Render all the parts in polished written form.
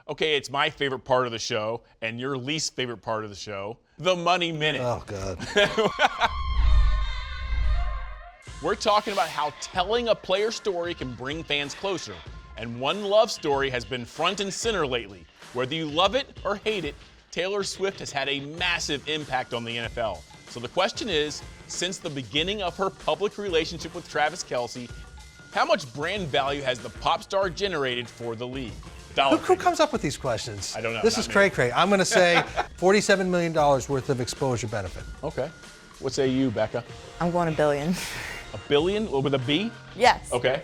Okay, it's my favorite part of the show and your least favorite part of the show, the Money Minute. Oh, God. We're talking about how telling a player story can bring fans closer. And one love story has been front and center lately. Whether you love it or hate it, Taylor Swift has had a massive impact on the NFL. So the question is, since the beginning of her public relationship with Travis Kelce, how much brand value has the pop star generated for the league? Who comes up with these questions? I don't know. This is cray-cray. I'm going to say $47 million worth of exposure benefit. Okay. What say you, Becca? I'm going $1 billion. A billion with a B? Yes. Okay.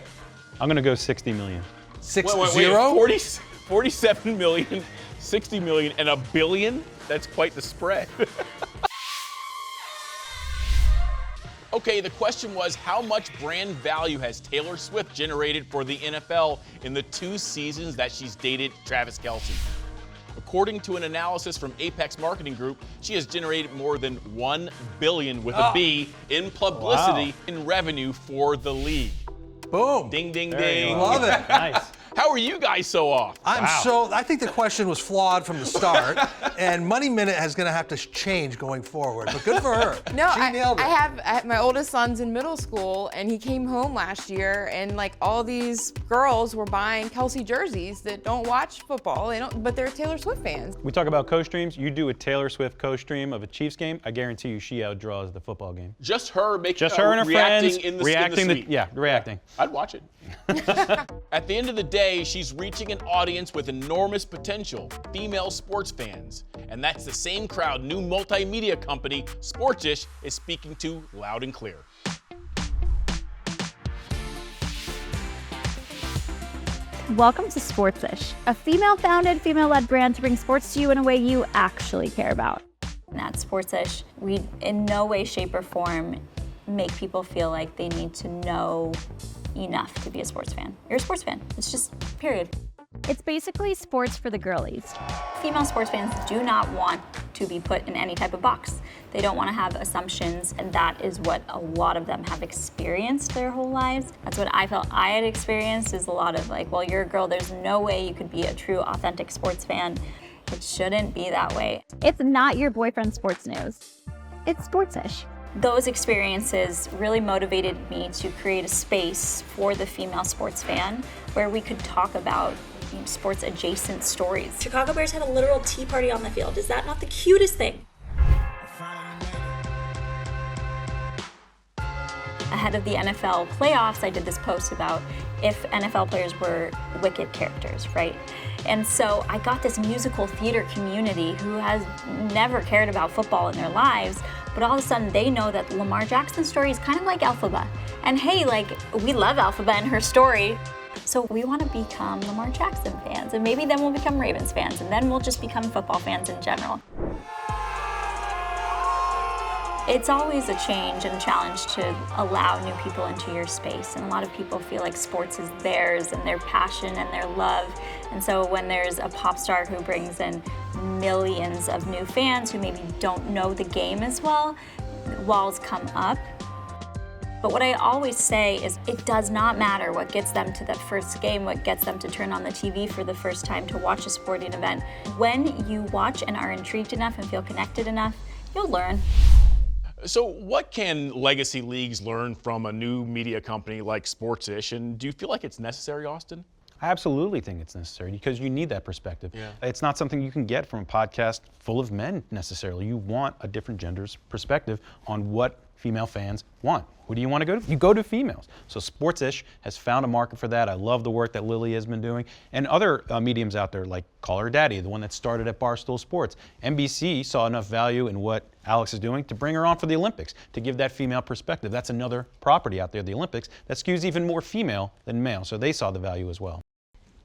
I'm going to go 60 million. 47 million, 60 million, and $1 billion? That's quite the spread. Okay, the question was, how much brand value has Taylor Swift generated for the NFL in the 2 seasons that she's dated Travis Kelce? According to an analysis from Apex Marketing Group, she has generated more than $1 billion with a B in publicity in revenue for the league. Boom. Ding, ding, ding. Love it. Nice. How are you guys so off? I think the question was flawed from the start, and Money Minute is going to have to change going forward. But good for her. No, She nailed it. I have my oldest son's in middle school, and he came home last year, and like all these girls were buying Kelce jerseys that don't watch football, but they're Taylor Swift fans. We talk about co-streams. You do a Taylor Swift co-stream of a Chiefs game, I guarantee you she outdraws the football game. Just her making Just her and her reacting friends in the reacting. suite. Reacting. I'd watch it. At the end of the day, she's reaching an audience with enormous potential, female sports fans. And that's the same crowd new multimedia company, Sportsish, is speaking to loud and clear. Welcome to Sportsish, a female-founded, female-led brand to bring sports to you in a way you actually care about. At Sportsish, we in no way, shape, or form make people feel like they need to know enough to be a sports fan. You're a sports fan. It's just, period. It's basically sports for the girlies. Female sports fans do not want to be put in any type of box. They don't want to have assumptions, and that is what a lot of them have experienced their whole lives. That's what I felt I had experienced, is a lot of like, well, you're a girl, there's no way you could be a true, authentic sports fan. It shouldn't be that way. It's not your boyfriend's sports news. It's Sportsish. Those experiences really motivated me to create a space for the female sports fan where we could talk about sports adjacent stories. Chicago Bears had a literal tea party on the field. Is that not the cutest thing? Ahead of the NFL playoffs, I did this post about if NFL players were wicked characters, right? And so I got this musical theater community who has never cared about football in their lives, but all of a sudden they know that Lamar Jackson's story is kind of like Elphaba. And hey, like, we love Elphaba and her story. So we want to become Lamar Jackson fans, and maybe then we'll become Ravens fans, and then we'll just become football fans in general. It's always a change and a challenge to allow new people into your space. And a lot of people feel like sports is theirs and their passion and their love. And so when there's a pop star who brings in millions of new fans who maybe don't know the game as well, walls come up. But what I always say is it does not matter what gets them to that first game, what gets them to turn on the TV for the first time to watch a sporting event. When you watch and are intrigued enough and feel connected enough, you'll learn. So what can legacy leagues learn from a new media company like Sportsish, and do you feel like it's necessary, Austin? I absolutely think it's necessary because you need that perspective. Yeah. It's not something you can get from a podcast full of men necessarily. You want a different gender's perspective on what female fans want. Who do you want to go to? You go to females. So Sportsish has found a market for that. I love the work that Lily has been doing. And other mediums out there like Call Her Daddy, the one that started at Barstool Sports. NBC saw enough value in what Alex is doing to bring her on for the Olympics, to give that female perspective. That's another property out there, the Olympics, that skews even more female than male. So they saw the value as well.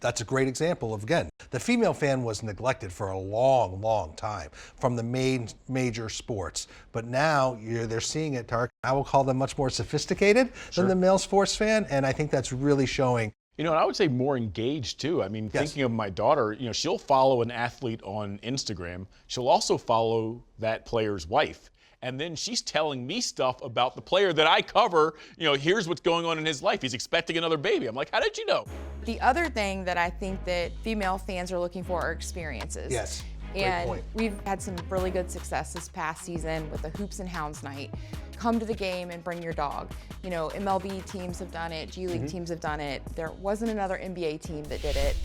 That's a great example of, again, the female fan was neglected for a long, long time from the major sports. But now they're seeing it, Tarek. I will call them much more sophisticated than the male sports fan, and I think that's really showing. You know, and I would say more engaged too. I mean, thinking of my daughter, you know, she'll follow an athlete on Instagram. She'll also follow that player's wife. And then she's telling me stuff about the player that I cover. You know, here's what's going on in his life. He's expecting another baby. I'm like, how did you know? The other thing that I think that female fans are looking for are experiences. Yes, great And point. we've had some really good success this past season with the Hoops and Hounds night. Come to the game and bring your dog. You know, MLB teams have done it, G League teams have done it. There wasn't another NBA team that did it.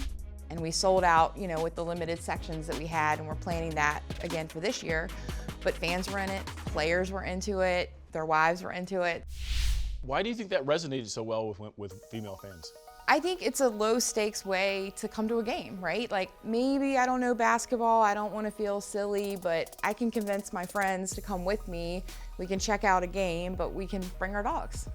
And we sold out, you know, with the limited sections that we had, and we're planning that again for this year. But fans were in it, players were into it, their wives were into it. Why do you think that resonated so well with female fans? I think it's a low stakes way to come to a game, right? Like, maybe I don't know basketball, I don't want to feel silly, but I can convince my friends to come with me. We can check out a game, but we can bring our dogs.